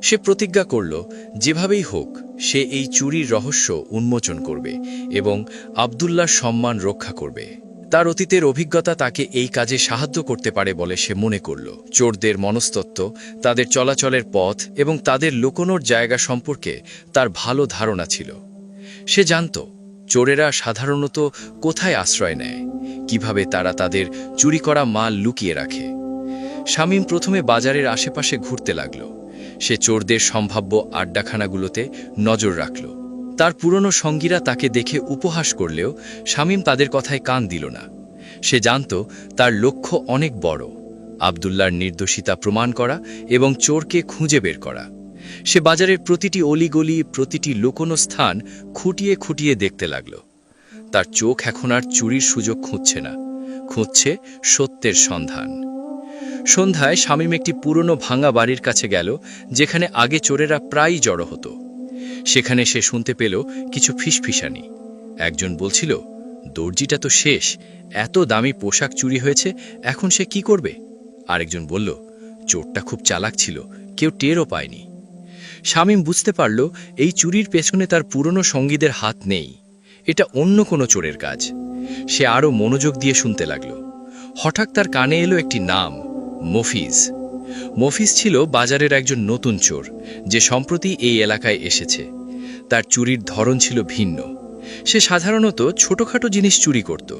সে প্রতিজ্ঞা করল যেভাবেই হোক সে এই চুরির রহস্য উন্মোচন করবে এবং আব্দুল্লাহর সম্মান রক্ষা করবে। তার অতীতের অভিজ্ঞতা তাকে এই কাজে সাহায্য করতে পারে বলে সে মনে করল। চোরদের মনস্তত্ত্ব, তাদের চলাচলের পথ এবং তাদের লুকোনোর জায়গা সম্পর্কে তার ভালো ধারণা ছিল। সে জানত চোরেরা সাধারণত কোথায় আশ্রয় নেয়, কিভাবে তারা তাদের চুরি করা মাল লুকিয়ে রাখে। শামীম প্রথমে বাজারের আশেপাশে ঘুরতে লাগল। সে চোরদের সম্ভাব্য আড্ডাখানাগুলোতে নজর রাখল। তার পুরনো সঙ্গীরা তাকে দেখে উপহাস করলেও শামীম তাদের কথায় কান দিল না। সে জানত তার লক্ষ্য অনেক বড়, আব্দুল্লাহর নির্দোষিতা প্রমাণ করা এবং চোরকে খুঁজে বের করা। সে বাজারের প্রতিটি অলিগলি, প্রতিটি লুকোনো স্থান খুঁটিয়ে খুঁটিয়ে দেখতে লাগল। তার চোখ এখন আর চুরির সুযোগ খুঁজছে না, খুঁজছে সত্যের সন্ধান। সন্ধ্যায় শামীম একটি পুরনো ভাঙা বাড়ির কাছে গেল, যেখানে আগে চোরেরা প্রায়ই জড়ো হতো। সেখানে সে শুনতে পেল কিছু ফিসফিসানি। একজন বলছিল, দর্জিটা তো শেষ, এত দামি পোশাক চুরি হয়েছে, এখন সে কি করবে? আরেকজন বলল, চোরটা খুব চালাক ছিল, কেউ টেরও পায়নি। শামীম বুঝতে পারল এই চুরির পেছনে তার পুরনো সঙ্গীদের হাত নেই, এটা অন্য কোনো চোরের কাজ। সে আরও মনোযোগ দিয়ে শুনতে লাগল। হঠাৎ তার কানে এলো একটি নাম, মফিজ। মফিজ ছিল বাজারের একজন নতুন চোর, যে সম্প্রতি এই এলাকায় এসেছে। তার চুরির ধরন ছিল ভিন্ন। সে সাধারণত ছোটখাটো জিনিস চুরি করত,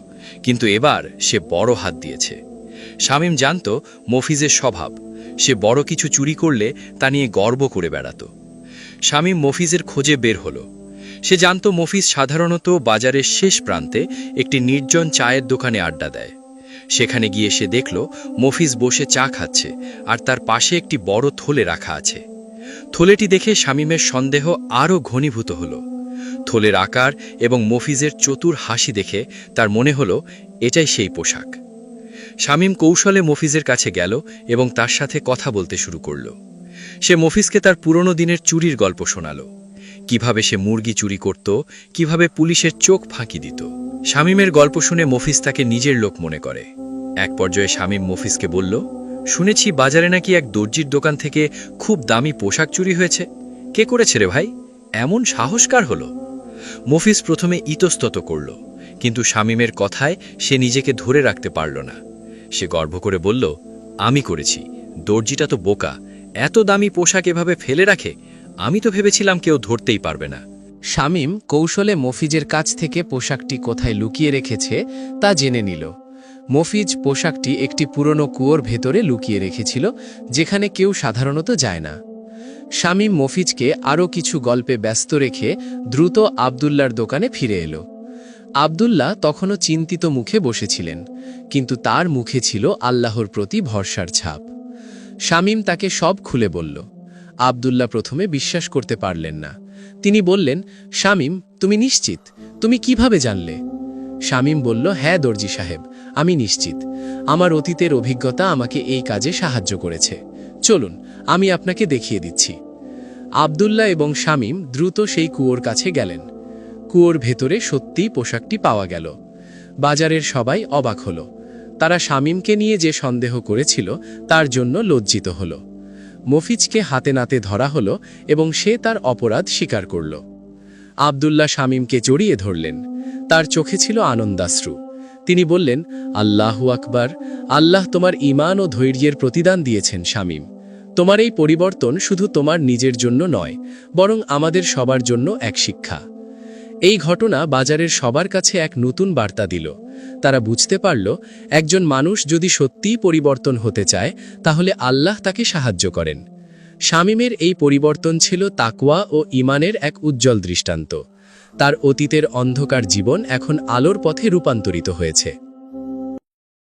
কিন্তু এবার সে বড় হাত দিয়েছে। শামীম জানত মফিজের স্বভাব, সে বড় কিছু চুরি করলে তা নিয়ে গর্ব করে বেড়াত। শামীম মফিজের খোঁজে বের হলো। সে জানত মফিজ সাধারণত বাজারের শেষ প্রান্তে একটি নির্জন চায়ের দোকানে আড্ডা দেয়। সেখানে গিয়ে সে দেখল মফিজ বসে চা খাচ্ছে, আর তার পাশে একটি বড় থলে রাখা আছে। থলেটি দেখে শামীমের সন্দেহ আরও ঘনীভূত হল। থলের আকার এবং মফিজের চতুর হাসি দেখে তার মনে হল এটাই সেই পোশাক। শামীম কৌশলে মফিজের কাছে গেল এবং তার সাথে কথা বলতে শুরু করল। সে মফিজকে তার পুরনো দিনের চুরির গল্প শোনাল, কিভাবে সে মুরগি চুরি করত, কিভাবে পুলিশের চোখ ফাঁকি দিত। শামীমের গল্প শুনে মফিজ তাকে নিজের লোক মনে করে। এক পর্যায়ে শামীম মফিজকে বলল, শুনেছি বাজারে নাকি এক দর্জির দোকান থেকে খুব দামি পোশাক চুরি হয়েছে, কে করেছে রে ভাই? এমন সাহসকার হলো? মফিজ প্রথমে ইতস্তত করল, কিন্তু শামীমের কথায় সে নিজেকে ধরে রাখতে পারল না। সে গর্ব করে বলল, আমি করেছি, দর্জিটা তো বোকা, এত দামি পোশাক এভাবে ফেলে রাখে, আমি তো ভেবেছিলাম কেউ ধরতেই পারবে না। শামীম কৌশলে মফিজের কাছ থেকে পোশাকটি কোথায় লুকিয়ে রেখেছে তা জেনে নিল। মফিজ পোশাকটি একটি পুরনো কুয়োর ভেতরে লুকিয়ে রেখেছিল, যেখানে কেউ সাধারণত যায় না। শামীম মফিজকে আরও কিছু গল্পে ব্যস্ত রেখে দ্রুত আব্দুল্লাহর দোকানে ফিরে এলো। আব্দুল্লাহ তখনও চিন্তিত মুখে বসেছিলেন, কিন্তু তার মুখে ছিল আল্লাহর প্রতি ভরসার ছাপ। শামীম তাকে সব খুলে বলল। আব্দুল্লাহ প্রথমে বিশ্বাস করতে পারলেন না। তিনি বললেন, শামীম, তুমি নিশ্চিত? তুমি কিভাবে জানলে? শামীম বলল, হ্যাঁ দর্জি সাহেব, আমি নিশ্চিত। আমার অতীতের অভিজ্ঞতা আমাকে এই কাজে সাহায্য করেছে। চলুন, আমি আপনাকে দেখিয়ে দিচ্ছি। আব্দুল্লাহ এবং শামীম দ্রুত সেই কুয়োর কাছে গেলেন। কুয়োর ভেতরে সত্যিই পোশাকটি পাওয়া গেল। বাজারের সবাই অবাক হল। তারা শামীমকে নিয়ে যে সন্দেহ করেছিল তার জন্য লজ্জিত হল। মফিজকে হাতে নাতে ধরা হলো এবং সে তার অপরাধ স্বীকার করল। আব্দুল্লাহ শামীমকে জড়িয়ে ধরলেন। তার চোখে ছিল আনন্দাশ্রু। তিনি বললেন, আল্লাহু আকবার, আল্লাহ তোমার ঈমান ও ধৈর্যের প্রতিদান দিয়েছেন শামীম। তোমার এই পরিবর্তন শুধু তোমার নিজের জন্য নয়, বরং আমাদের সবার জন্য এক শিক্ষা। এই ঘটনা বাজারের সবার কাছে এক নতুন বার্তা দিল। তারা বুঝতে পারল, একজন মানুষ যদি সত্যিই পরিবর্তন হতে চায়, তাহলে আল্লাহ তাকে সাহায্য করেন। শামীমের এই পরিবর্তন ছিল তাকওয়া ও ঈমানের এক উজ্জ্বল দৃষ্টান্ত। তার অতীতের অন্ধকার জীবন এখন আলোর পথে রূপান্তরিত হয়েছে।